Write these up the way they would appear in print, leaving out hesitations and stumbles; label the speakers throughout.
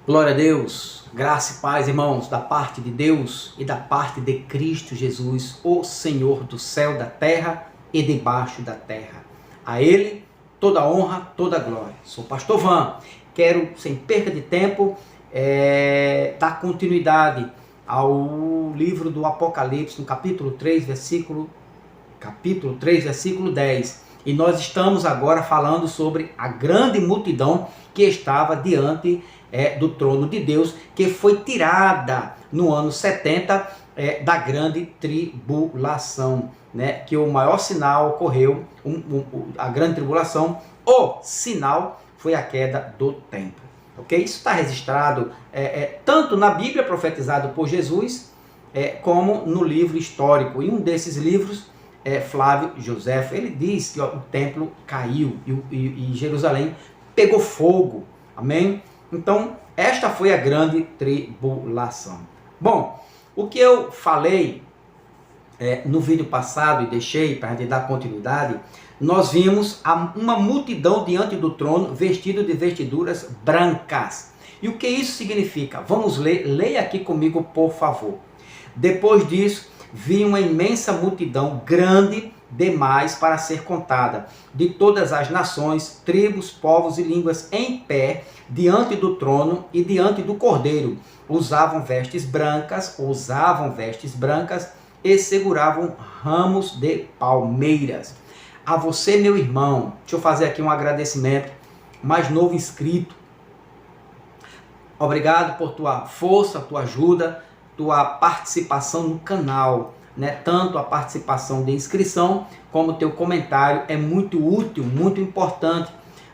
Speaker 1: Glória a Deus, graça e paz, irmãos, da parte de Deus e da parte de Cristo Jesus, o Senhor do céu, da terra e debaixo da terra. A Ele toda a honra, toda a glória. Sou o pastor Van, quero, sem perca de tempo, dar continuidade ao livro do Apocalipse, no capítulo 3, versículo 10. E nós estamos agora falando sobre a grande multidão que estava diante do trono de Deus, que foi tirada no ano 70 da grande tribulação, né? Que o maior sinal ocorreu, a grande tribulação, o sinal foi a queda do templo. Ok? Isso está registrado tanto na Bíblia profetizado por Jesus, como no livro histórico. E um desses livros, Flávio José, ele diz que o templo caiu e Jerusalém pegou fogo. Amém? Então, esta foi a grande tribulação. Bom, o que eu falei no vídeo passado e deixei para a gente dar continuidade, nós vimos uma multidão diante do trono vestido de vestiduras brancas. E o que isso significa? Vamos ler, leia aqui comigo, por favor. Depois disso, vi uma imensa multidão, grande demais para ser contada, de todas as nações, tribos, povos e línguas, em pé, diante do trono e diante do Cordeiro. Usavam vestes brancas e seguravam ramos de palmeiras. A você, meu irmão, deixa eu fazer aqui um agradecimento, mais novo inscrito. Obrigado por tua força, tua ajuda, tua participação no canal, né? Tanto a participação de inscrição como o teu comentário é muito útil, muito importante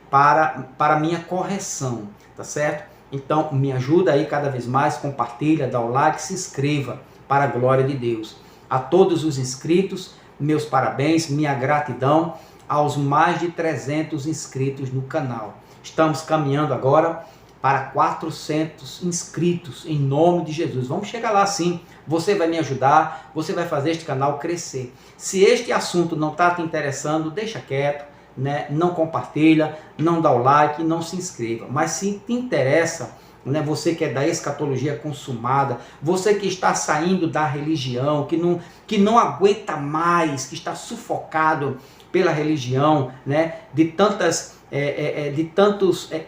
Speaker 1: para a minha correção, tá certo? Então me ajuda aí cada vez mais, compartilha, dá o like, se inscreva, para a glória de Deus. A todos os inscritos, meus parabéns, minha gratidão aos mais de 300 inscritos no canal. Estamos caminhando agora para 400 inscritos, em nome de Jesus. Vamos chegar lá sim. Você vai me ajudar, você vai fazer este canal crescer. Se este assunto não está te interessando, deixa quieto, né? Não compartilha, não dá o like, não se inscreva. Mas se te interessa, né? Você que é da escatologia consumada, você que está saindo da religião, que não aguenta mais, que está sufocado pela religião, né? De tantos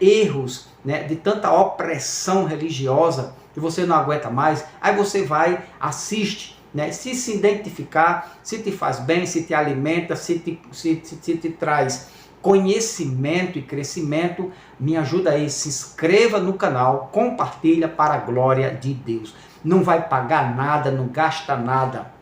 Speaker 1: erros, né? De tanta opressão religiosa, que você não aguenta mais, aí você vai, assiste, né? Se identificar, se te faz bem, se te alimenta, se te traz conhecimento e crescimento, me ajuda aí, se inscreva no canal, compartilha para a glória de Deus. Não vai pagar nada, não gasta nada.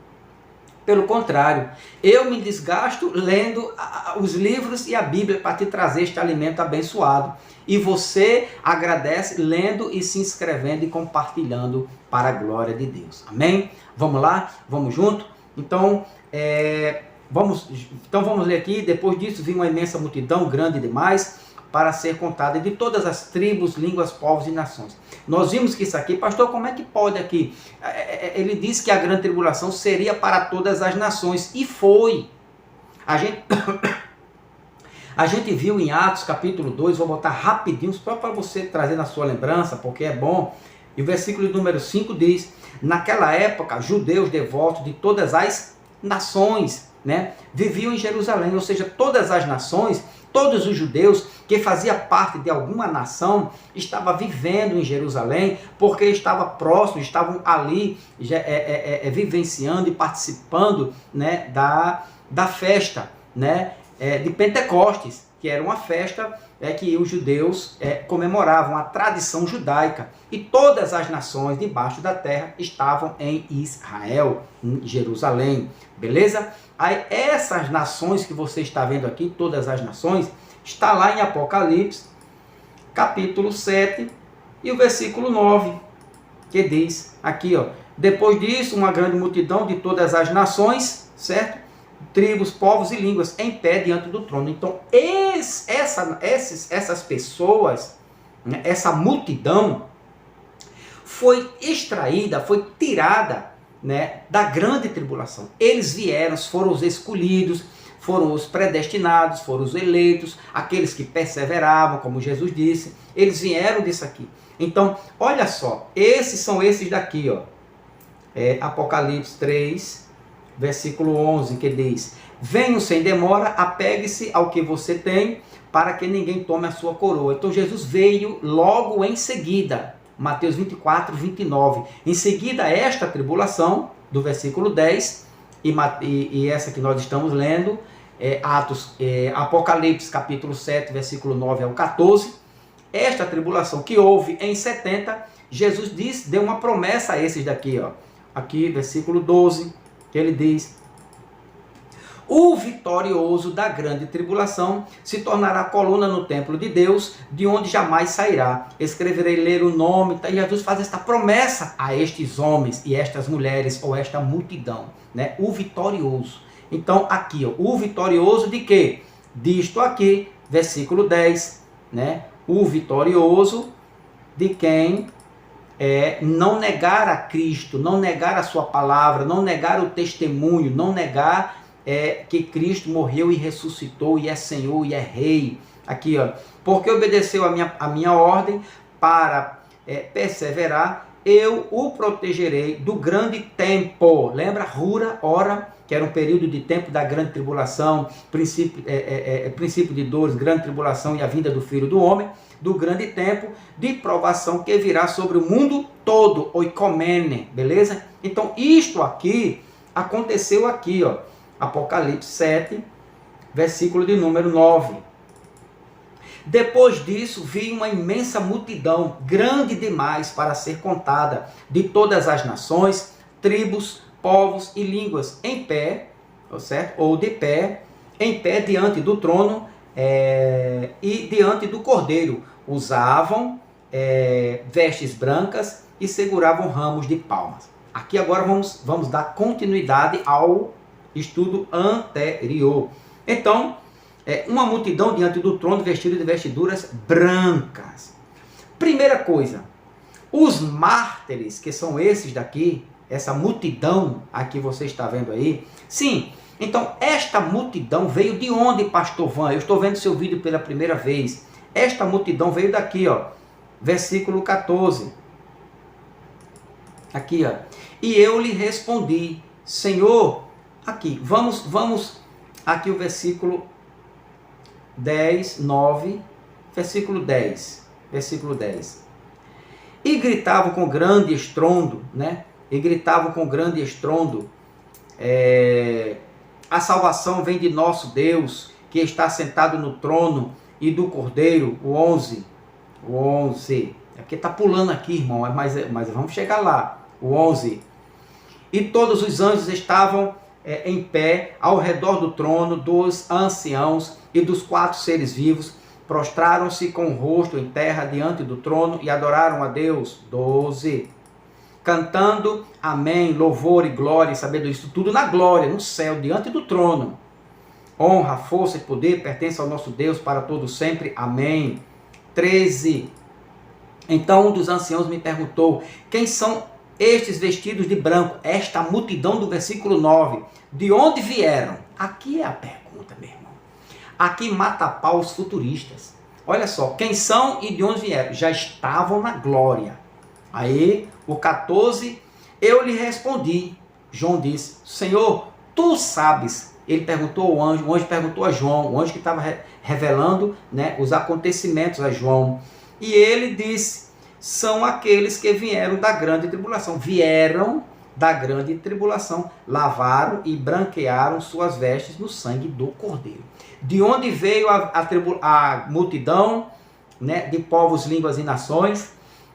Speaker 1: Pelo contrário, eu me desgasto lendo os livros e a Bíblia para te trazer este alimento abençoado. E você agradece lendo e se inscrevendo e compartilhando para a glória de Deus. Amém? Vamos lá? Vamos junto? Então, vamos ler aqui. Depois disso, vi uma imensa multidão, grande demais, para ser contada, de todas as tribos, línguas, povos e nações. Nós vimos que isso aqui, pastor, como é que pode aqui? Ele disse que a grande tribulação seria para todas as nações, e foi. A gente viu em Atos capítulo 2, vou botar rapidinho, só para você trazer na sua lembrança, porque é bom. E o versículo número 5 diz: naquela época, judeus devotos de todas as nações, né, viviam em Jerusalém, ou seja, todas as nações, todos os judeus que faziam parte de alguma nação estavam vivendo em Jerusalém, porque estavam próximos, estavam ali vivenciando e participando, né, da festa, né, de Pentecostes, que era uma festa que os judeus comemoravam, a tradição judaica. E todas as nações debaixo da terra estavam em Israel, em Jerusalém. Beleza? Aí essas nações que você está vendo aqui, todas as nações, está lá em Apocalipse, capítulo 7, e o versículo 9, que diz aqui, ó: depois disso, uma grande multidão de todas as nações, certo? Tribos, povos e línguas, em pé diante do trono. Então, essas pessoas, né, essa multidão, foi extraída, foi tirada, né, da grande tribulação. Eles vieram, foram os escolhidos, foram os predestinados, foram os eleitos, aqueles que perseveravam, como Jesus disse, eles vieram disso aqui. Então, olha só, esses daqui, ó. Apocalipse 3, versículo 11, que diz: venham sem demora, apegue-se ao que você tem, para que ninguém tome a sua coroa. Então Jesus veio logo em seguida, Mateus 24, 29. Em seguida, esta tribulação, do versículo 10, e essa que nós estamos lendo, Apocalipse capítulo 7, versículo 9 ao 14, esta tribulação que houve em 70, Jesus deu uma promessa a esses daqui, ó. Aqui, versículo 12, que ele diz: o vitorioso da grande tribulação se tornará coluna no templo de Deus, de onde jamais sairá. Escreverei ler o nome. E Jesus faz esta promessa a estes homens e estas mulheres, ou esta multidão, né? O vitorioso. Então, aqui, ó, o vitorioso de quê? Disto aqui, versículo 10, né? O vitorioso de quem não negar a Cristo, não negar a sua palavra, não negar o testemunho, não negar que Cristo morreu e ressuscitou e é Senhor e é Rei. Aqui, ó, porque obedeceu a minha ordem para perseverar, eu o protegerei do grande tempo. Lembra? Rura, ora, que era um período de tempo da grande tribulação, princípio de dores, grande tribulação e a vinda do Filho do Homem, do grande tempo de provação que virá sobre o mundo todo, oikomene, beleza? Então, isto aqui aconteceu aqui, ó, Apocalipse 7, versículo de número 9. Depois disso, vi uma imensa multidão, grande demais para ser contada, de todas as nações, tribos, povos e línguas, em pé, certo? Ou de pé, em pé diante do trono e diante do Cordeiro. Usavam vestes brancas e seguravam ramos de palmas. Aqui agora vamos dar continuidade ao estudo anterior. Então, uma multidão diante do trono vestida de vestiduras brancas. Primeira coisa, os mártires, que são esses daqui, essa multidão aqui você está vendo aí, sim, então esta multidão veio de onde, pastor Van? Eu estou vendo seu vídeo pela primeira vez. Esta multidão veio daqui, ó, versículo 14. Aqui, ó. E eu lhe respondi, Senhor, aqui, vamos, aqui o versículo 10, 9, versículo 10, E gritavam com grande estrondo, né? E gritavam com grande estrondo, a salvação vem de nosso Deus, que está sentado no trono, e do Cordeiro, o 11. É porque está pulando aqui, irmão, mas vamos chegar lá. O 11. E todos os anjos estavam em pé ao redor do trono, dos anciãos e dos 4 seres vivos, prostraram-se com o rosto em terra diante do trono e adoraram a Deus. 12. Cantando amém, louvor e glória e sabedoria, isso tudo na glória, no céu, diante do trono. Honra, força e poder pertencem ao nosso Deus para todo sempre. Amém. 13. Então um dos anciãos me perguntou, quem são estes vestidos de branco? Esta multidão do versículo 9. De onde vieram? Aqui é a pergunta, meu irmão. Aqui mata a pau os futuristas. Olha só, quem são e de onde vieram? Já estavam na glória. Aí, o 14, eu lhe respondi. João disse, Senhor, tu sabes. Ele perguntou ao anjo, o anjo perguntou a João, o anjo que estava revelando, né, os acontecimentos a João. E ele disse, são aqueles que vieram da grande tribulação. Vieram da grande tribulação, lavaram e branquearam suas vestes no sangue do Cordeiro. De onde veio a multidão, né, de povos, línguas e nações,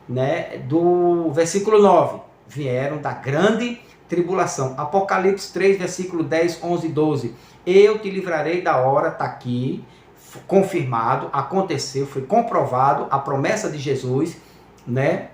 Speaker 1: né, do versículo 9, vieram da grande tribulação. Apocalipse 3, versículo 10, 11 e 12. Eu te livrarei da hora, está aqui, confirmado, aconteceu, foi comprovado a promessa de Jesus, né,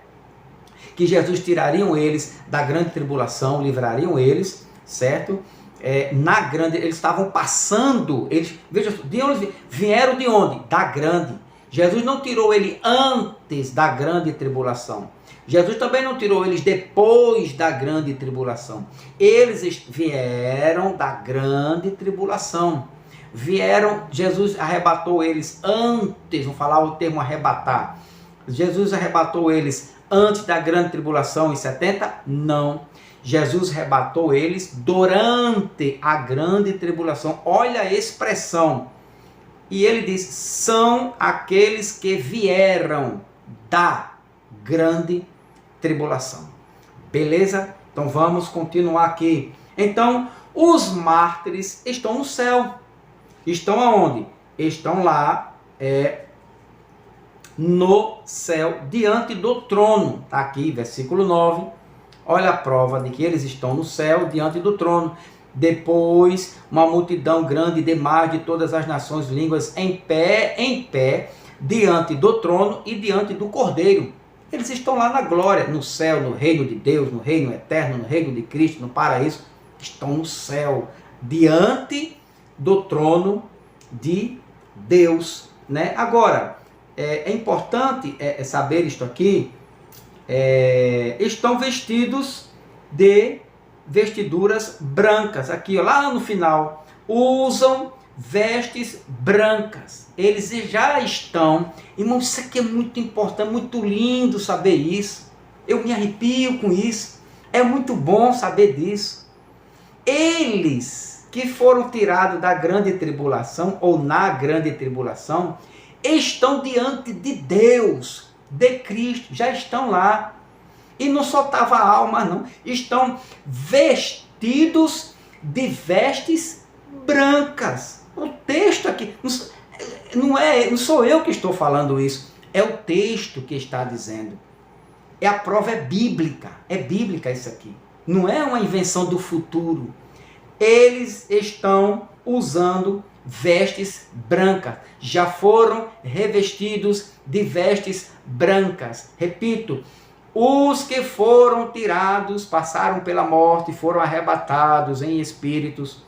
Speaker 1: que Jesus tirariam eles da grande tribulação, livrariam eles, certo? Eles estavam passando, veja, de onde vieram, de onde? Da grande. Jesus não tirou ele antes da grande tribulação. Jesus também não tirou eles depois da grande tribulação. Eles vieram da grande tribulação. vieram, Jesus arrebatou eles antes, vou falar o termo arrebatar. Jesus arrebatou eles antes da grande tribulação em 70? Não. Jesus arrebatou eles durante a grande tribulação. Olha a expressão. E ele diz, são aqueles que vieram da grande tribulação. Beleza? Então vamos continuar aqui. Então, os mártires estão no céu. Estão aonde? Estão lá, no céu, diante do trono. Está aqui, versículo 9. Olha a prova de que eles estão no céu, diante do trono. Depois, uma multidão grande demais de todas as nações, línguas, em pé, diante do trono e diante do Cordeiro. Eles estão lá na glória, no céu, no reino de Deus, no reino eterno, no reino de Cristo, no paraíso. Estão no céu, diante do trono de Deus, né? Agora, é importante saber isto aqui. Estão vestidos de vestiduras brancas. Aqui, ó, lá no final, usam vestes brancas. Eles já estão... Irmão, isso aqui é muito importante, muito lindo saber isso. Eu me arrepio com isso. É muito bom saber disso. Eles que foram tirados da grande tribulação, ou na grande tribulação, estão diante de Deus, de Cristo, já estão lá. E não só estava a alma, não. Estão vestidos de vestes brancas. O texto aqui, não sou eu que estou falando isso, é o texto que está dizendo. A prova é bíblica isso aqui. Não é uma invenção do futuro. Eles estão usando vestes brancas. Já foram revestidos de vestes brancas. Repito, os que foram tirados, passaram pela morte, foram arrebatados em espíritos,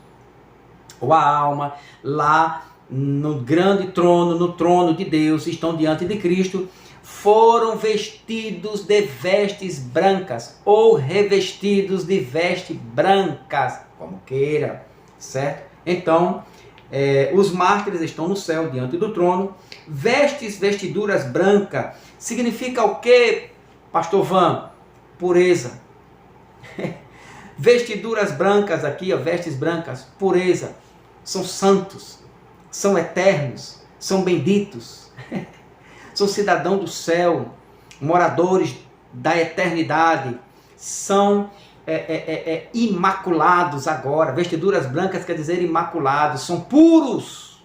Speaker 1: ou a alma, lá no grande trono, no trono de Deus, estão diante de Cristo, foram vestidos de vestes brancas, ou revestidos de vestes brancas, como queira, certo? Então, os mártires estão no céu, diante do trono. Vestiduras brancas, significa o quê, Pastor Van? Pureza. Vestiduras brancas aqui, ó, vestes brancas, pureza. São santos, são eternos, são benditos. São cidadãos do céu, moradores da eternidade, são imaculados agora. Vestiduras brancas quer dizer imaculados, são puros.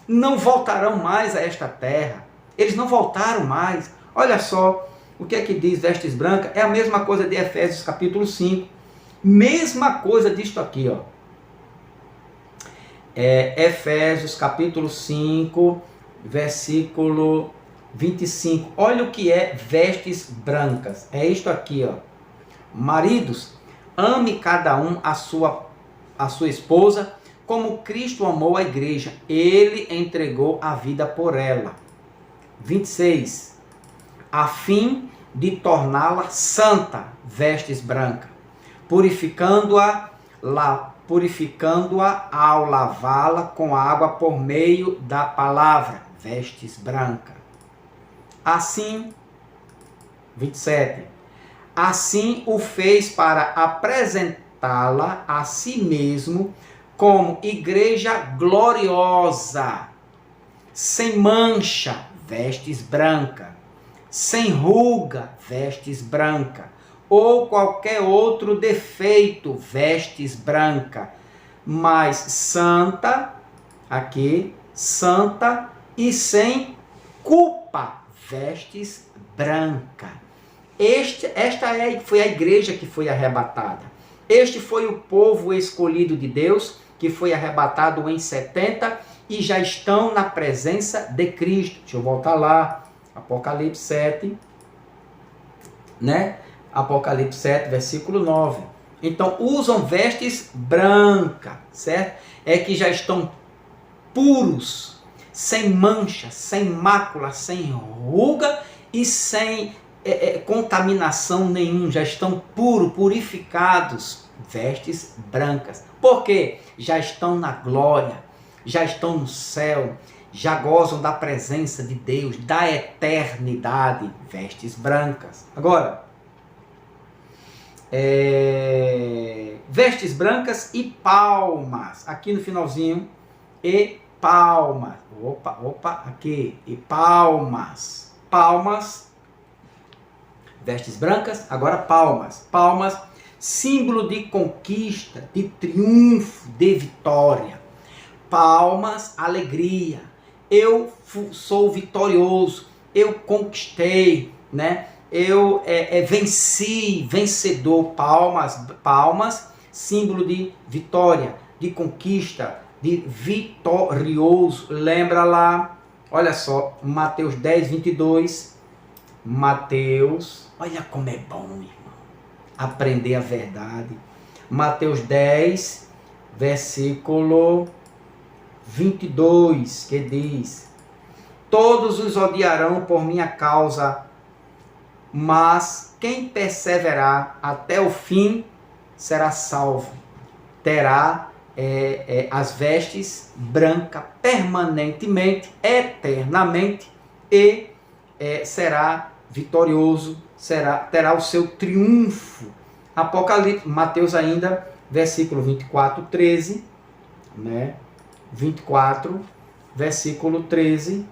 Speaker 1: Não voltarão mais a esta terra. Eles não voltaram mais. Olha só, o que é que diz vestes brancas? É a mesma coisa de Efésios capítulo 5. Mesma coisa disto aqui, ó. Efésios capítulo 5, versículo 25. Olha o que é vestes brancas. É isto aqui, ó. Maridos, ame cada um a sua esposa, como Cristo amou a igreja. Ele entregou a vida por ela. 26. A fim de torná-la santa, vestes brancas, purificando-a ao lavá-la com água por meio da palavra, vestes brancas. Assim, 27, assim o fez para apresentá-la a si mesmo como igreja gloriosa, sem mancha, vestes brancas, sem ruga, vestes brancas, ou qualquer outro defeito, vestes brancas, mas santa, aqui, santa e sem culpa, vestes brancas. Esta foi a igreja que foi arrebatada. Este foi o povo escolhido de Deus, que foi arrebatado em 70 e já estão na presença de Cristo. Deixa eu voltar lá, Apocalipse 7, né? Apocalipse 7, versículo 9. Então, usam vestes brancas, certo? É que já estão puros, sem mancha, sem mácula, sem ruga e sem contaminação nenhuma. Já estão puros, purificados, vestes brancas. Por quê? Já estão na glória. já estão no céu, já gozam da presença de Deus, da eternidade, vestes brancas. Agora, vestes brancas e palmas, aqui no finalzinho, e palmas, aqui, e palmas, vestes brancas, agora palmas, símbolo de conquista, de triunfo, de vitória. Palmas, alegria. Eu sou vitorioso, eu conquistei, né? Eu venci, vencedor. Palmas, símbolo de vitória, de conquista, de vitorioso. Lembra lá, olha só, Mateus 10, 22. Mateus, olha como é bom, irmão, aprender a verdade. Mateus 10, versículo 22, que diz: todos os odiarão por minha causa, mas quem perseverar até o fim será salvo. Terá as vestes brancas permanentemente, eternamente, e será vitorioso, terá o seu triunfo. Apocalipse, Mateus ainda, versículo 24, 13, né? 24, versículo 13,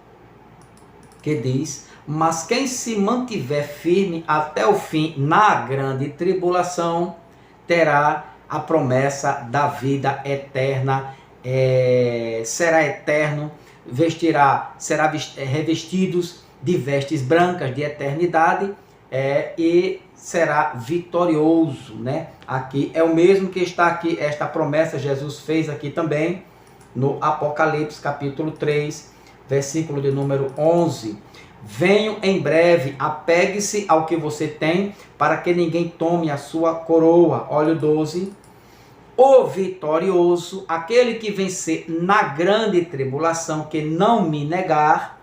Speaker 1: que diz: mas quem se mantiver firme até o fim na grande tribulação, terá a promessa da vida eterna, será eterno, será revestidos de vestes brancas de eternidade, e será vitorioso, né? Aqui é o mesmo que está aqui, esta promessa Jesus fez aqui também no Apocalipse capítulo 3, versículo de número 11. Venho em breve, apegue-se ao que você tem, para que ninguém tome a sua coroa. Olha o 12. O vitorioso, aquele que vencer na grande tribulação, que não me negar,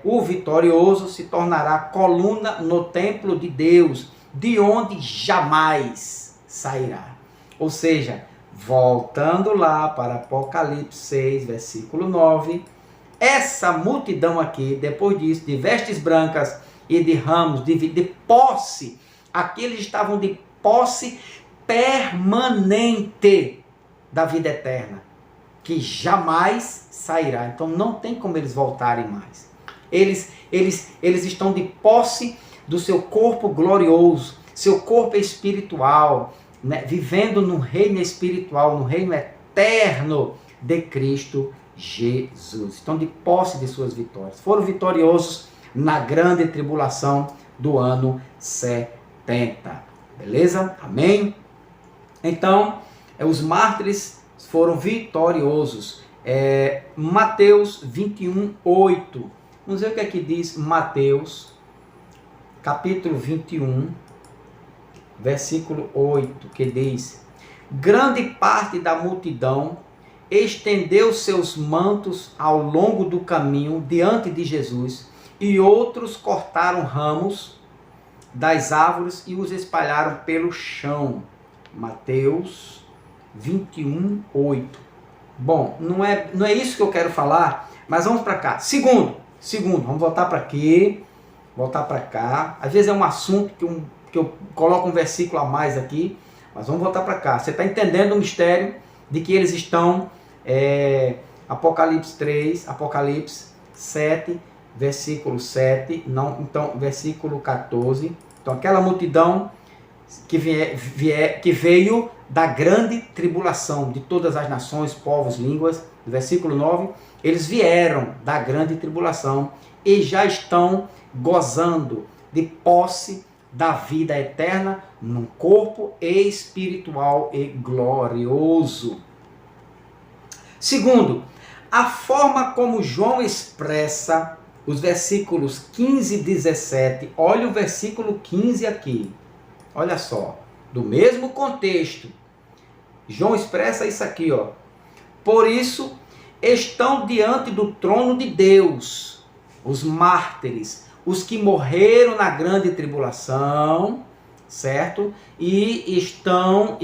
Speaker 1: o vitorioso se tornará coluna no templo de Deus, de onde jamais sairá. Ou seja, voltando lá para Apocalipse 6, versículo 9, essa multidão aqui, depois disso, de vestes brancas e de ramos, de posse, aqui eles estavam de posse permanente da vida eterna, que jamais sairá. Então não tem como eles voltarem mais. Eles estão de posse do seu corpo glorioso, seu corpo espiritual, né? Vivendo no reino espiritual, no reino eterno de Cristo Jesus. Estão de posse de suas vitórias. Foram vitoriosos na grande tribulação do ano 70. Beleza? Amém? Então, os mártires foram vitoriosos. Mateus 21, 8. Vamos ver o que é que diz Mateus, capítulo 21, versículo 8, que diz: grande parte da multidão estendeu seus mantos ao longo do caminho diante de Jesus, e outros cortaram ramos das árvores e os espalharam pelo chão. Mateus 21, 8. Bom, não é isso que eu quero falar, mas vamos para cá. Segundo, vamos voltar para aqui, voltar para cá. Às vezes é um assunto que eu coloco um versículo a mais aqui, mas vamos voltar para cá. Você está entendendo o mistério de que eles estão, Apocalipse 3, Apocalipse 7, versículo 7, não, então, versículo 14. Então, aquela multidão que veio da grande tribulação de todas as nações, povos, línguas, versículo 9, eles vieram da grande tribulação e já estão gozando de posse da vida eterna num corpo espiritual e glorioso. Segundo, a forma como João expressa os versículos 15 e 17, olha o versículo 15 aqui, olha só, do mesmo contexto, João expressa isso aqui, ó. Por isso, estão diante do trono de Deus os mártires, os que morreram na grande tribulação, certo? E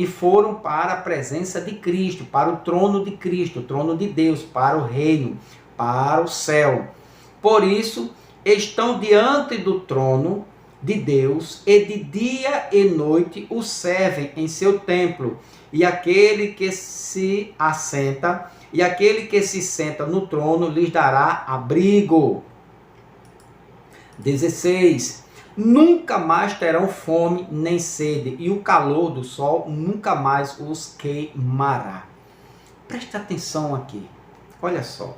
Speaker 1: foram para a presença de Cristo, para o trono de Cristo, o trono de Deus, para o reino, para o céu. Por isso, estão diante do trono de Deus, e de dia e noite o servem em seu templo, e aquele que se assenta, e aquele que se senta no trono lhes dará abrigo. 16. Nunca mais terão fome nem sede, e o calor do sol nunca mais os queimará. Preste atenção aqui, olha só.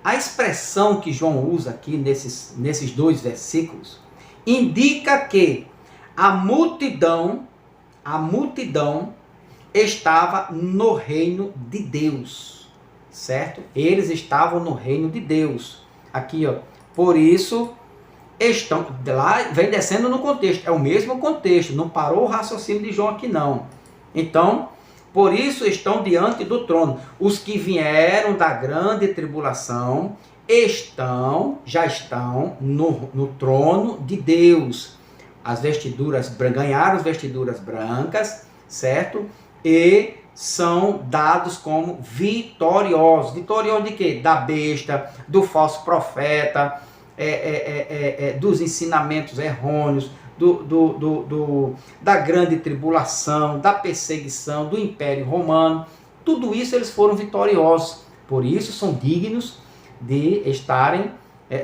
Speaker 1: A expressão que João usa aqui nesses dois versículos indica que a multidão estava no reino de Deus, certo? Eles estavam no reino de Deus. Aqui, ó, por isso estão, lá vem descendo no contexto, é o mesmo contexto, não parou o raciocínio de João aqui não. Então, por isso estão diante do trono. Os que vieram da grande tribulação já estão no trono de Deus. As vestiduras, ganharam as vestiduras brancas, certo? E são dados como vitoriosos. Vitoriosos de quê? Da besta, do falso profeta, dos ensinamentos errôneos, da grande tribulação, da perseguição, do Império Romano. Tudo isso eles foram vitoriosos. Por isso são dignos de estarem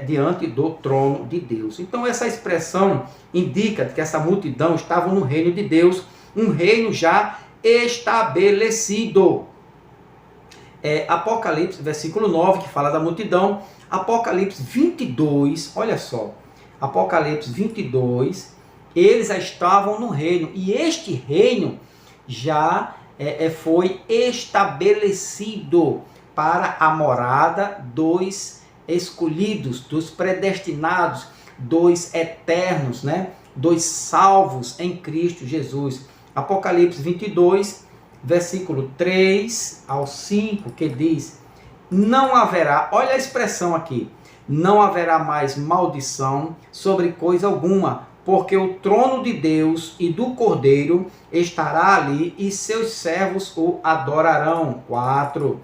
Speaker 1: diante do trono de Deus. Então essa expressão indica que essa multidão estava no reino de Deus, um reino já estabelecido. Apocalipse, versículo 9, que fala da multidão. Apocalipse 22, olha só. Apocalipse 22, eles já estavam no reino. E este reino já foi estabelecido para a morada dos escolhidos, dos predestinados, dos eternos, né? Dos salvos em Cristo Jesus. Apocalipse 22, versículo 3 ao 5, que diz: não haverá, olha a expressão aqui, não haverá mais maldição sobre coisa alguma, porque o trono de Deus e do Cordeiro estará ali, e seus servos o adorarão. 4.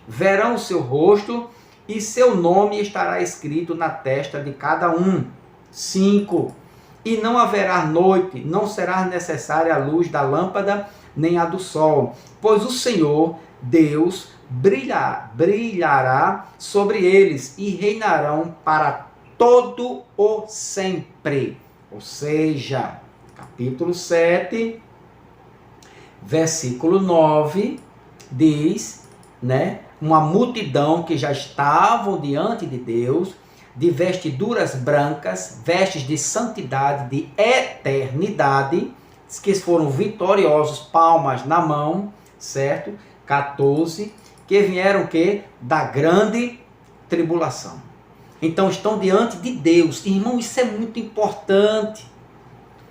Speaker 1: Verão o seu rosto, e seu nome estará escrito na testa de cada um. 5. E não haverá noite, não será necessária a luz da lâmpada, nem a do sol, pois o Senhor, Deus, brilhará sobre eles, e reinarão para todo o sempre. Ou seja, capítulo 7, versículo 9, diz, né, uma multidão que já estavam diante de Deus, de vestiduras brancas, vestes de santidade, de eternidade, que foram vitoriosos, palmas na mão, certo? 14, que vieram o quê? Da grande tribulação. Então estão diante de Deus. Irmão, isso é muito importante,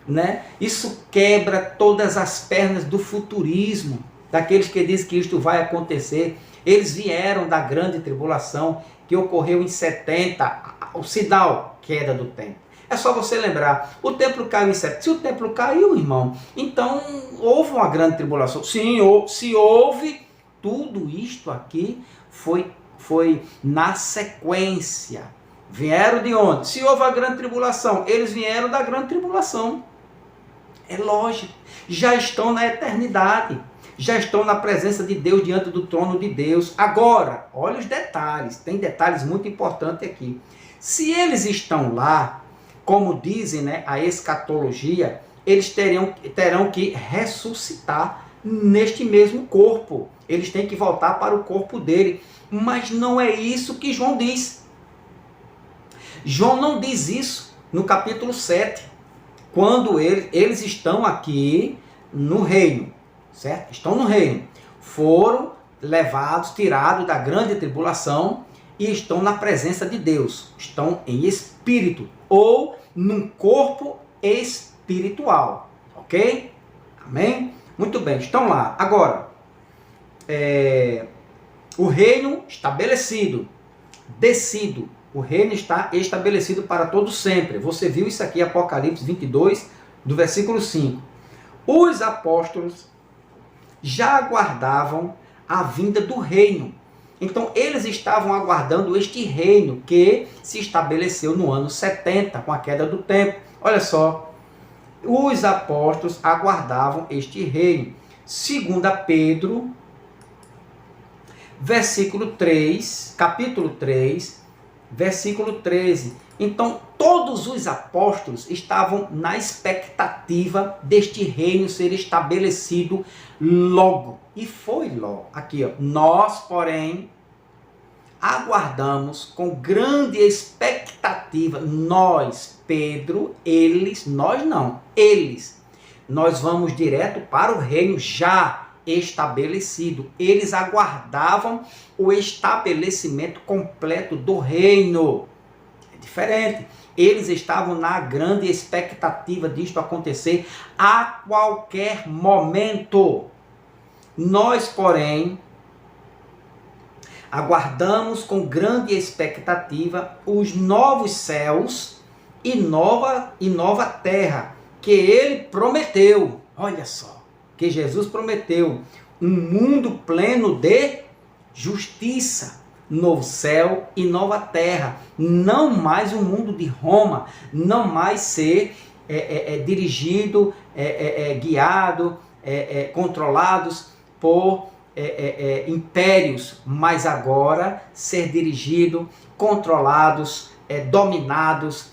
Speaker 1: né? Isso quebra todas as pernas do futurismo, daqueles que dizem que isto vai acontecer. Eles vieram da grande tribulação, que ocorreu em 70, o sinal, queda do templo. É só você lembrar, o templo caiu em 70. Se o templo caiu, irmão, então houve uma grande tribulação. Sim, se houve, tudo isto aqui foi na sequência. Vieram de onde? Se houve a grande tribulação, eles vieram da grande tribulação. É lógico, já estão na eternidade, já estão na presença de Deus, diante do trono de Deus. Agora, olha os detalhes, tem detalhes muito importantes aqui. Se eles estão lá, como dizem, né, a escatologia, eles terão que ressuscitar neste mesmo corpo. Eles têm que voltar para o corpo dele. Mas não é isso que João diz. João não diz isso no capítulo 7, quando eles estão aqui no reino, certo? Estão no reino. Foram levados, tirados da grande tribulação e estão na presença de Deus. Estão em espírito ou num corpo espiritual, ok? Amém? Muito bem, estão lá. Agora, o reino estabelecido, descido, O reino está estabelecido para todo sempre. Você viu isso aqui, Apocalipse 22, do versículo 5. Os apóstolos já aguardavam a vinda do reino. Então, eles estavam aguardando este reino que se estabeleceu no ano 70, com a queda do templo. Olha só, os apóstolos aguardavam este reino. 2 Pedro, versículo 3, capítulo 3, versículo 13. Então, todos os apóstolos estavam na expectativa deste reino ser estabelecido logo. E foi logo. Aqui, ó. Nós, porém, aguardamos com grande expectativa. Nós, Pedro, eles, nós não, eles. Nós vamos direto para o reino já estabelecido. Eles aguardavam o estabelecimento completo do reino. É diferente. Eles estavam na grande expectativa disto acontecer a qualquer momento. Nós, porém, aguardamos com grande expectativa os novos céus e nova terra que ele prometeu. Olha só, que Jesus prometeu um mundo pleno de justiça, novo céu e nova terra. Não mais um mundo de Roma, não mais ser dirigido, guiado, controlados por impérios, mas agora ser dirigido, controlados, dominados,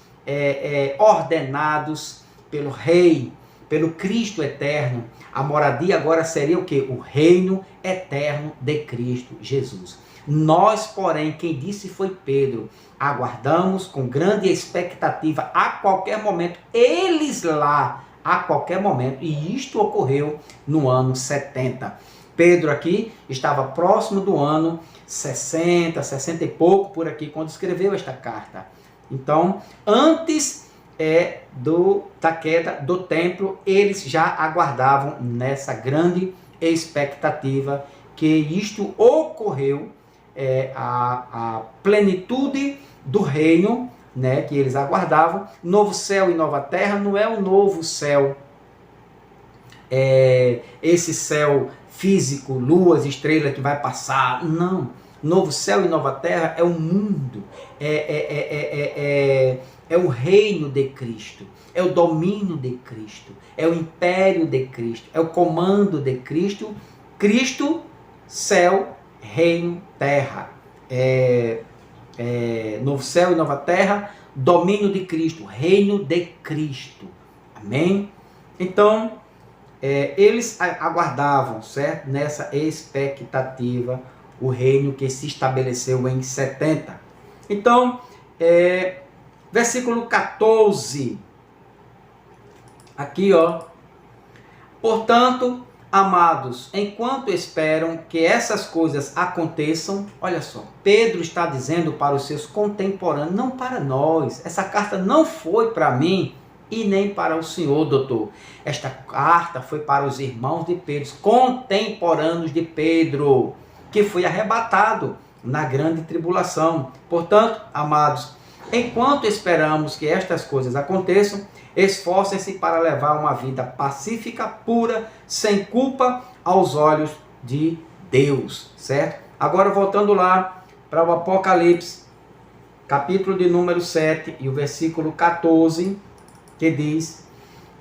Speaker 1: ordenados pelo Rei, pelo Cristo eterno. A moradia agora seria o quê? O reino eterno de Cristo Jesus. Nós, porém, quem disse foi Pedro, aguardamos com grande expectativa a qualquer momento, eles lá, a qualquer momento, e isto ocorreu no ano 70. Pedro aqui estava próximo do ano 60, 60 e pouco por aqui, quando escreveu esta carta. Então, antes da queda do templo, eles já aguardavam nessa grande expectativa que isto ocorreu, a plenitude do reino, né, que eles aguardavam. Novo céu e nova terra não é o novo céu, esse céu físico, luas, estrelas que vai passar, não. Novo céu e nova terra é o mundo, é o reino de Cristo, é o domínio de Cristo, é o império de Cristo, é o comando de Cristo. Cristo, céu, reino, terra. Novo céu e nova terra, domínio de Cristo, reino de Cristo. Amém? Então, eles aguardavam, certo? Nessa expectativa, o reino que se estabeleceu em 70. Então, versículo 14. Aqui, ó. Portanto, amados, enquanto esperam que essas coisas aconteçam, olha só, Pedro está dizendo para os seus contemporâneos, não para nós. Essa carta não foi para mim e nem para o senhor, doutor. Esta carta foi para os irmãos de Pedro, contemporâneos de Pedro, que foi arrebatado na grande tribulação. Portanto, amados, enquanto esperamos que estas coisas aconteçam, esforcem-se para levar uma vida pacífica, pura, sem culpa aos olhos de Deus, certo? Agora voltando lá para o Apocalipse, capítulo de número 7 e o versículo 14, que diz: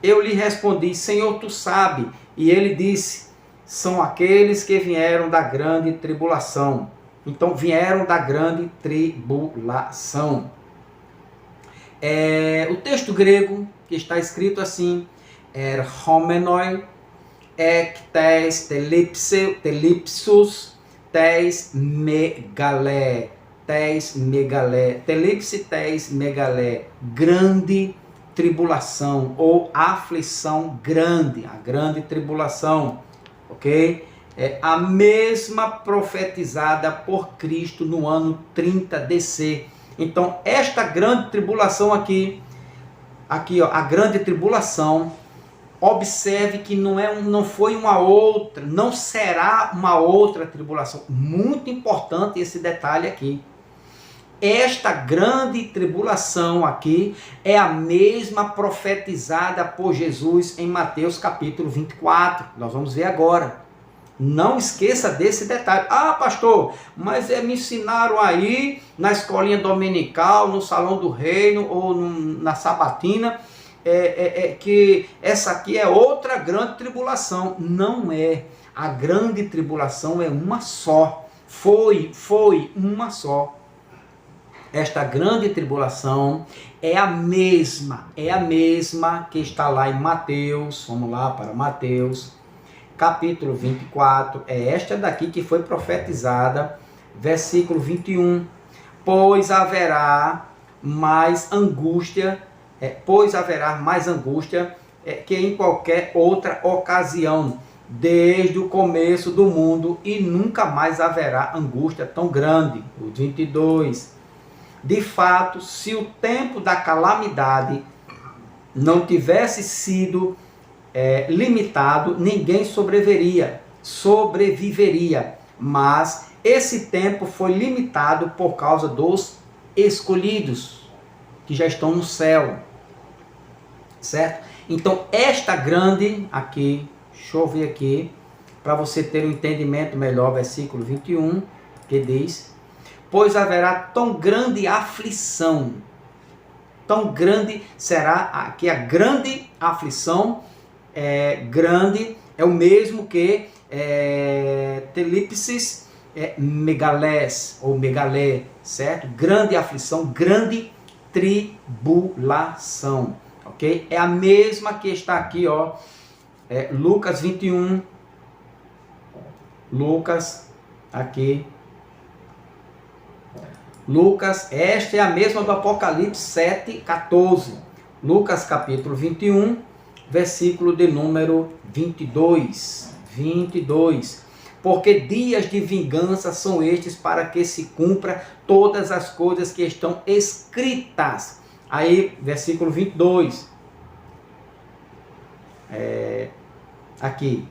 Speaker 1: eu lhe respondi, Senhor, tu sabe. E ele disse, são aqueles que vieram da grande tribulação. Então, vieram da grande tribulação. O texto grego, que está escrito assim, homenoi, ek tes telipsus, tes megalé, telipse tes megalé, grande tribulação ou aflição grande, a grande tribulação, ok? A mesma profetizada por Cristo no ano 30 DC. Então, esta grande tribulação aqui ó, a grande tribulação, observe que não foi uma outra, não será uma outra tribulação. Muito importante esse detalhe aqui. esta grande tribulação aqui é a mesma profetizada por Jesus em Mateus capítulo 24. Nós vamos ver agora. Não esqueça desse detalhe. Ah, pastor, mas me ensinaram aí na escolinha dominical, no Salão do Reino ou na Sabatina, que essa aqui é outra grande tribulação. Não é. A grande tribulação é uma só. Foi uma só. Esta grande tribulação é a mesma que está lá em Mateus. Vamos lá para Mateus capítulo 24, é esta daqui que foi profetizada, versículo 21, pois haverá mais angústia, que em qualquer outra ocasião, desde o começo do mundo, e nunca mais haverá angústia tão grande. O 22, de fato, se o tempo da calamidade não tivesse sido limitado, ninguém sobreviveria, mas esse tempo foi limitado por causa dos escolhidos, que já estão no céu, certo? Então, esta grande aqui, deixa eu ver aqui, para você ter um entendimento melhor, versículo 21, que diz, pois haverá tão grande aflição, tão grande será aqui a grande aflição, grande é o mesmo que telipsis, megalés ou megalé, certo? Grande aflição, grande tribulação, ok? É a mesma que está aqui, ó, Lucas 21, esta é a mesma do Apocalipse 7:14, Lucas capítulo 21, versículo de número 22, porque dias de vingança são estes para que se cumpra todas as coisas que estão escritas. Aí, versículo 22, aqui,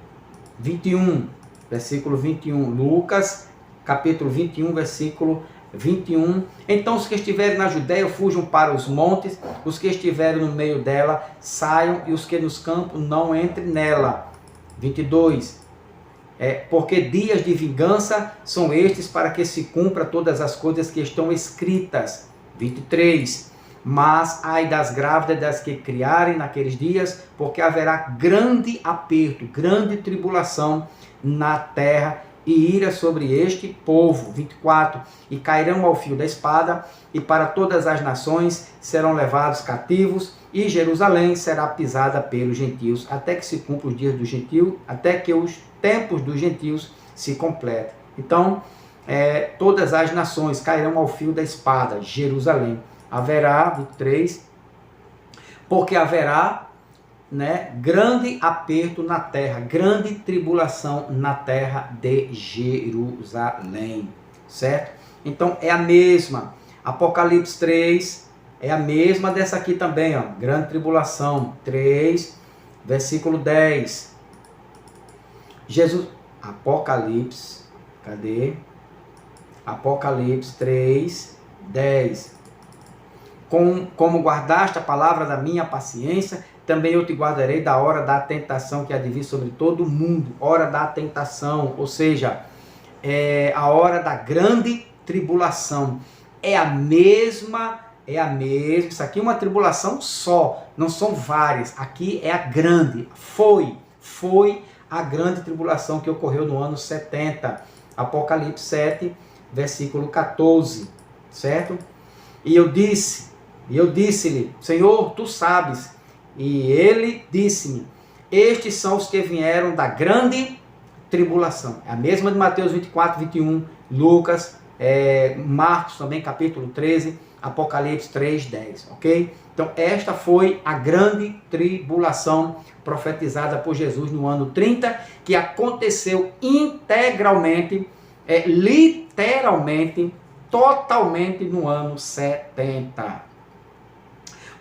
Speaker 1: 21, versículo 21, Lucas, capítulo 21, versículo 21, então os que estiverem na Judéia fujam para os montes, os que estiverem no meio dela saiam, e os que nos campos não entrem nela. 22, porque dias de vingança são estes para que se cumpra todas as coisas que estão escritas. 23, mas ai das grávidas das que criarem naqueles dias, porque haverá grande aperto, grande tribulação na terra, e ira sobre este povo. 24, e cairão ao fio da espada, e para todas as nações serão levados cativos, e Jerusalém será pisada pelos gentios, até que se cumpra os dias do gentio, até que os tempos dos gentios se completem. Então, todas as nações cairão ao fio da espada, Jerusalém. Haverá, 23, porque haverá, grande aperto na terra, grande tribulação na terra de Jerusalém, certo? Então é a mesma, Apocalipse 3 é a mesma dessa aqui também, ó, grande tribulação, 3, versículo 10, Jesus, Apocalipse, cadê? Apocalipse 3, 10, como guardaste a palavra da minha paciência, também eu te guardarei da hora da tentação que há de vir sobre todo o mundo. Hora da tentação, ou seja, a hora da grande tribulação. É a mesma, isso aqui é uma tribulação só, não são várias. Aqui é a grande, foi a grande tribulação que ocorreu no ano 70. Apocalipse 7, versículo 14, certo? E eu disse-lhe, Senhor, tu sabes. E ele disse-me, estes são os que vieram da grande tribulação. É a mesma de Mateus 24, 21, Lucas, Marcos também, capítulo 13, Apocalipse 3, 10, ok? Então esta foi a grande tribulação profetizada por Jesus no ano 30, que aconteceu integralmente, literalmente, totalmente no ano 70.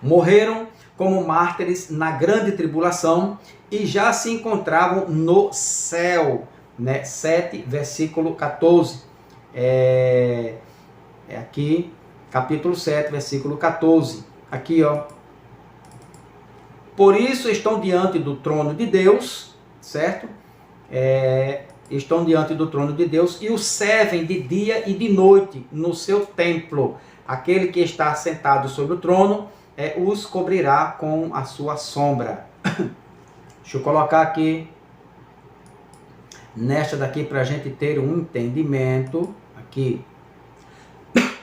Speaker 1: Morreram como mártires na grande tribulação e já se encontravam no céu, 7, versículo 14. Aqui, capítulo 7, versículo 14. Aqui, ó. Por isso estão diante do trono de Deus, certo? Estão diante do trono de Deus e o servem de dia e de noite no seu templo. Aquele que está sentado sobre o trono os cobrirá com a sua sombra. Deixa eu colocar aqui, nesta daqui, para a gente ter um entendimento aqui.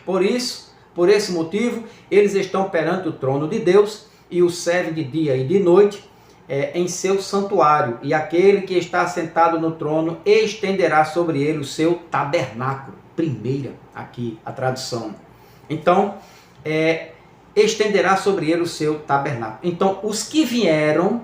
Speaker 1: Por esse motivo, eles estão perante o trono de Deus e o servem de dia e de noite em seu santuário. E aquele que está sentado no trono estenderá sobre ele o seu tabernáculo. Primeira aqui a tradução. Então, estenderá sobre ele o seu tabernáculo. Então, os que vieram,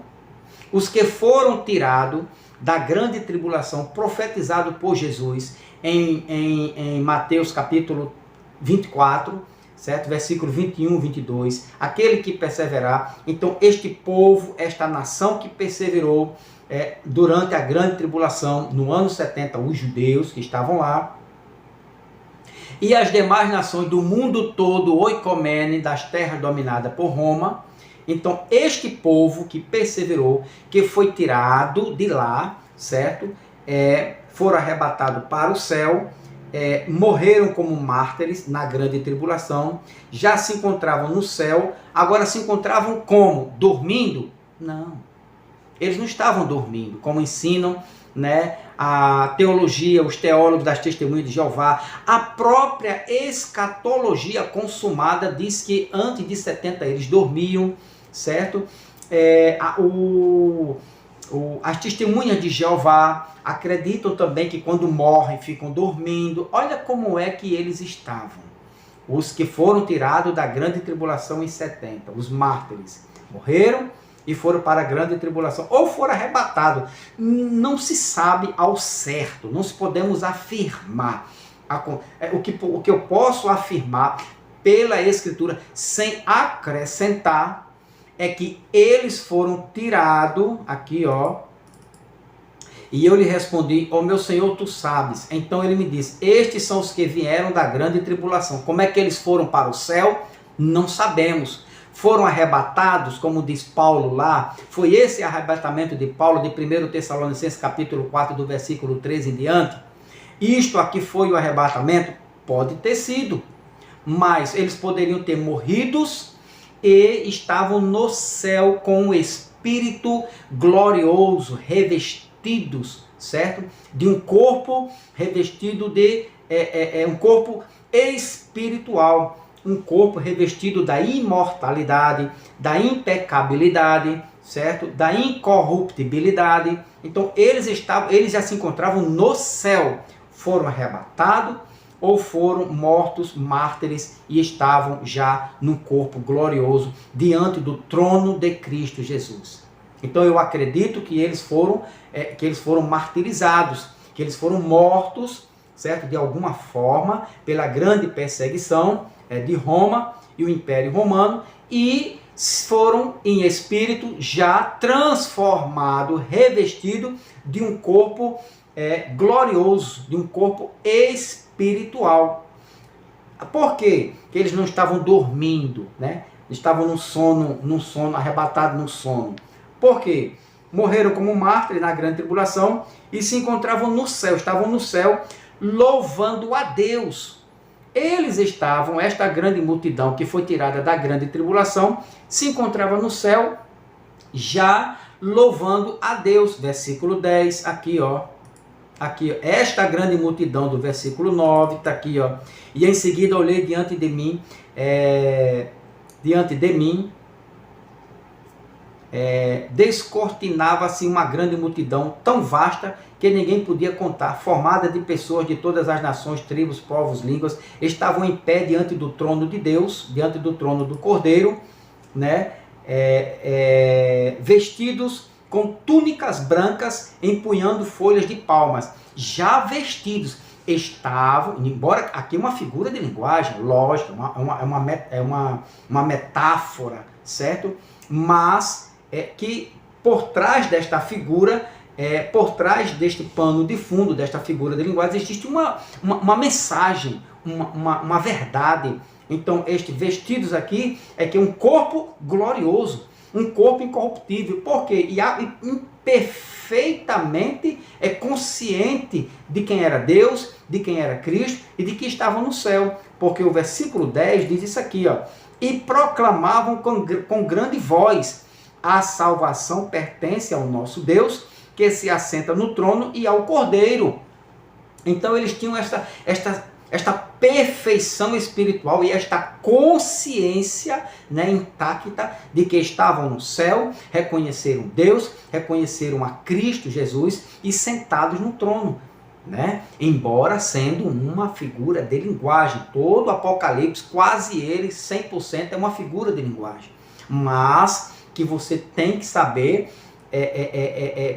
Speaker 1: os que foram tirados da grande tribulação, profetizado por Jesus em Mateus capítulo 24, certo? Versículo 21, 22, aquele que perseverar. Então, este povo, esta nação que perseverou durante a grande tribulação, no ano 70, os judeus que estavam lá, e as demais nações do mundo todo, oicomene, das terras dominadas por Roma. Então, este povo que perseverou, que foi tirado de lá, certo? Foram arrebatados para o céu, morreram como mártires na grande tribulação, já se encontravam no céu. Agora se encontravam como? Dormindo? Não. Eles não estavam dormindo, como ensinam, né, a teologia, os teólogos das Testemunhas de Jeová. A própria escatologia consumada diz que antes de 70 eles dormiam, certo? As Testemunhas de Jeová acreditam também que quando morrem ficam dormindo. Olha como é que eles estavam. Os que foram tirados da grande tribulação em 70, os mártires, morreram e foram para a grande tribulação, ou foram arrebatados. Não se sabe ao certo, não se podemos afirmar. O que eu posso afirmar pela Escritura, sem acrescentar, é que eles foram tirados, aqui ó, e eu lhe respondi, ó meu Senhor, tu sabes. Então ele me disse, estes são os que vieram da grande tribulação. Como é que eles foram para o céu? Não sabemos. Foram arrebatados, como diz Paulo lá, foi esse arrebatamento de Paulo de 1 Tessalonicenses capítulo 4, do versículo 13 em diante. Isto aqui foi o arrebatamento? Pode ter sido, mas eles poderiam ter morridos e estavam no céu com o Espírito glorioso, revestidos, certo? De um corpo revestido de um corpo espiritual, um corpo revestido da imortalidade, da impecabilidade, certo? Da incorruptibilidade. Então eles já se encontravam no céu, foram arrebatados ou foram mortos mártires e estavam já num corpo glorioso diante do trono de Cristo Jesus. Então eu acredito que eles foram martirizados, que eles foram mortos, certo? De alguma forma, pela grande perseguição de Roma e o Império Romano, e foram em espírito já transformado, revestido de um corpo glorioso, de um corpo espiritual. Por quê? Porque eles não estavam dormindo, né? Estavam num sono, arrebatados no sono. Por quê? Morreram como mártires na grande tribulação e se encontravam no céu, estavam no céu louvando a Deus. Eles estavam, esta grande multidão que foi tirada da grande tribulação, se encontrava no céu já louvando a Deus. Versículo 10, aqui ó. Aqui, esta grande multidão do versículo 9, está aqui ó. E em seguida olhei diante de mim, descortinava-se uma grande multidão tão vasta que ninguém podia contar, formada de pessoas de todas as nações, tribos, povos, línguas, estavam em pé diante do trono de Deus, diante do trono do Cordeiro, né? Vestidos com túnicas brancas, empunhando folhas de palmas. Já vestidos estavam, embora aqui é uma figura de linguagem, lógico, uma metáfora, certo? Mas que por trás desta figura, por trás deste pano de fundo, desta figura de linguagem, existe uma mensagem, uma verdade Então, este vestidos aqui é que é um corpo glorioso, um corpo incorruptível. Por quê? E perfeitamente consciente de quem era Deus, de quem era Cristo e de que estavam no céu. Porque o versículo 10 diz isso aqui, ó. E proclamavam com grande voz: a salvação pertence ao nosso Deus, que se assenta no trono, e ao Cordeiro. Então eles tinham esta perfeição espiritual e esta consciência, né, intacta de que estavam no céu, reconheceram Deus, reconheceram a Cristo Jesus e sentados no trono, né? Embora sendo uma figura de linguagem. Todo o Apocalipse, quase ele, 100% é uma figura de linguagem. Mas que você tem que saber,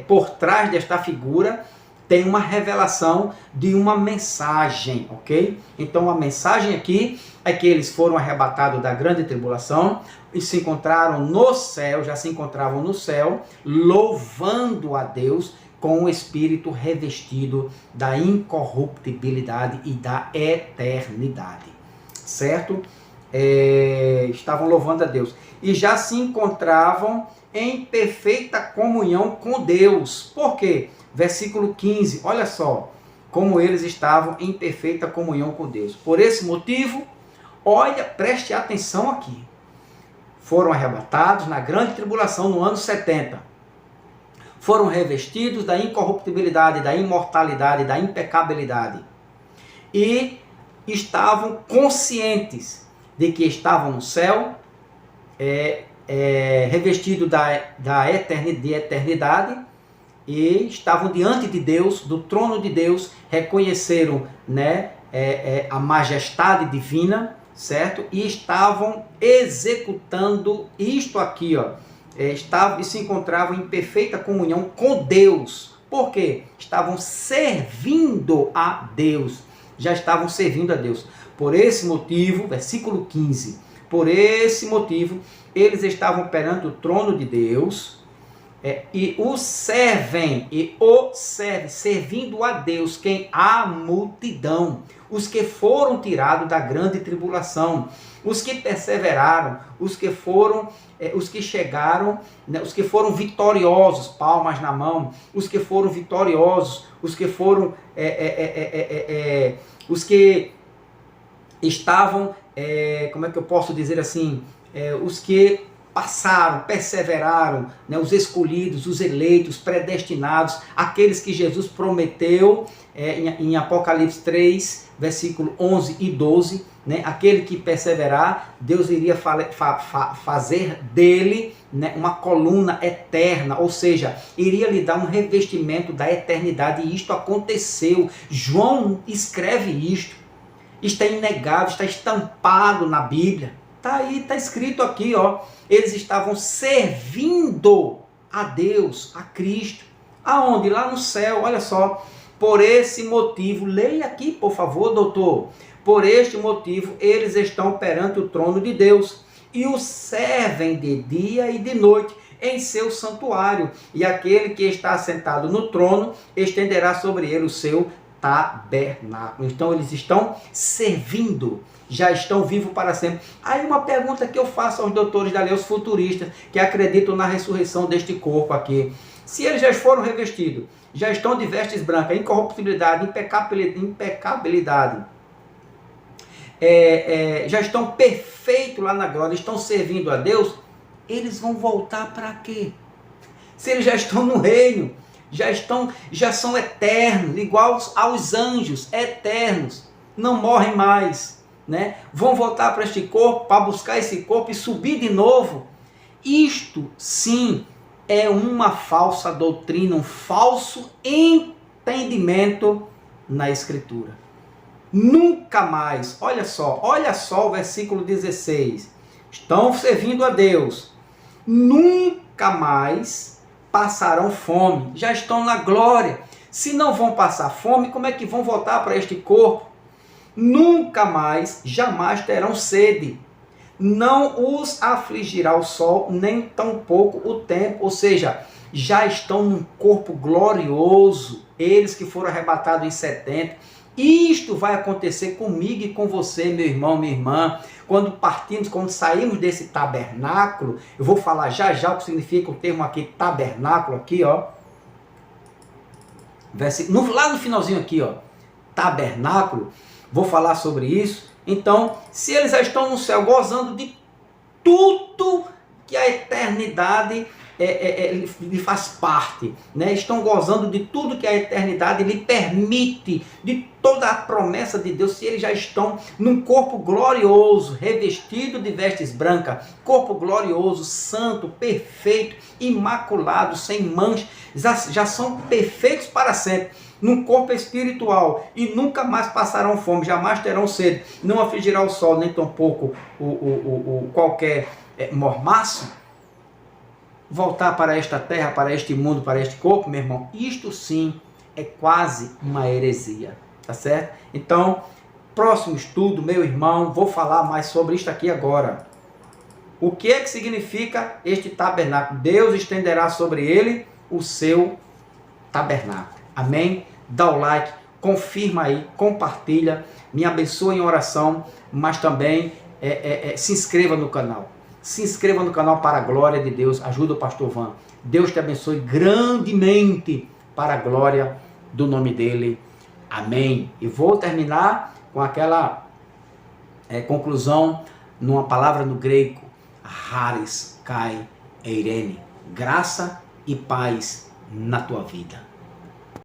Speaker 1: por trás desta figura, tem uma revelação de uma mensagem, ok? Então a mensagem aqui é que eles foram arrebatados da grande tribulação e se encontraram no céu, já se encontravam no céu, louvando a Deus com o Espírito revestido da incorruptibilidade e da eternidade, certo? Estavam louvando a Deus e já se encontravam em perfeita comunhão com Deus. Por quê? Versículo 15, olha só como eles estavam em perfeita comunhão com Deus. Por esse motivo, olha, preste atenção aqui. Foram arrebatados na grande tribulação no ano 70. Foram revestidos da incorruptibilidade, da imortalidade, da impecabilidade. E estavam conscientes de que estavam no céu, revestidos da eternidade, e estavam diante de Deus, do trono de Deus, reconheceram, né, a majestade divina, certo? E estavam executando isto aqui, ó. Estavam e se encontravam em perfeita comunhão com Deus. Por quê? Estavam servindo a Deus. Já estavam servindo a Deus. Por esse motivo, versículo 15, por esse motivo, eles estavam perante o trono de Deus, e o servem, servindo a Deus, quem? A multidão, os que foram tirados da grande tribulação, os que perseveraram, os que chegaram, né, os que foram vitoriosos, palmas na mão, os que foram vitoriosos, os que foram, os que estavam, como é que eu posso dizer assim, os que passaram, perseveraram, né, os escolhidos, os eleitos, predestinados, aqueles que Jesus prometeu em Apocalipse 3, versículo 11 e 12, né, aquele que perseverar, Deus iria fazer dele, né, uma coluna eterna, ou seja, iria lhe dar um revestimento da eternidade, e isto aconteceu. João escreve isto é inegável, está estampado na Bíblia. Está aí, está escrito aqui, ó. Eles estavam servindo a Deus, a Cristo. Aonde? Lá no céu, olha só. Por esse motivo, leia aqui, por favor, doutor. Por este motivo, eles estão perante o trono de Deus e o servem de dia e de noite em seu santuário. E aquele que está sentado no trono estenderá sobre ele o seu tabernáculo. Então, eles estão servindo, já estão vivos para sempre. Aí uma pergunta que eu faço aos doutores da lei, os futuristas, que acreditam na ressurreição deste corpo aqui. Se eles já foram revestidos, já estão de vestes brancas, incorruptibilidade, impecabilidade, já estão perfeitos lá na glória, estão servindo a Deus, eles vão voltar para quê? Se eles já estão no reino, já são eternos, igual aos anjos, eternos, não morrem mais, né? Vão voltar para este corpo, para buscar esse corpo e subir de novo. Isto sim é uma falsa doutrina, um falso entendimento na Escritura. Nunca mais, olha só o versículo 16, estão servindo a Deus, nunca mais passarão fome, já estão na glória. Se não vão passar fome, como é que vão voltar para este corpo? Nunca mais, jamais terão sede. Não os afligirá o sol, nem tampouco o tempo. Ou seja, já estão num corpo glorioso. Eles que foram arrebatados em 70, Isto vai acontecer comigo e com você, meu irmão, minha irmã. Quando partimos, quando saímos desse tabernáculo, eu vou falar já já o que significa o termo aqui, tabernáculo, aqui, ó. Lá no finalzinho aqui, ó, tabernáculo, vou falar sobre isso. Então, se eles já estão no céu gozando de tudo que a eternidade lhe faz parte, né? Estão gozando de tudo que a eternidade lhe permite, de toda a promessa de Deus, se eles já estão num corpo glorioso, revestido de vestes brancas, corpo glorioso, santo, perfeito, imaculado, sem mancha, já são perfeitos para sempre, num corpo espiritual, e nunca mais passarão fome, jamais terão sede, não afligirá o sol, nem tampouco qualquer mormaço. Voltar para esta terra, para este mundo, para este corpo, meu irmão, isto sim é quase uma heresia, tá certo? Então, próximo estudo, meu irmão, vou falar mais sobre isto aqui agora. O que é que significa este tabernáculo? Deus estenderá sobre ele o seu tabernáculo. Amém? Dá o like, confirma aí, compartilha, me abençoa em oração, mas também se inscreva no canal. Se inscreva no canal para a glória de Deus. Ajuda o pastor Van. Deus te abençoe grandemente para a glória do nome dele. Amém. E vou terminar com aquela conclusão numa palavra no grego. Haris kai eirene. Graça e paz na tua vida.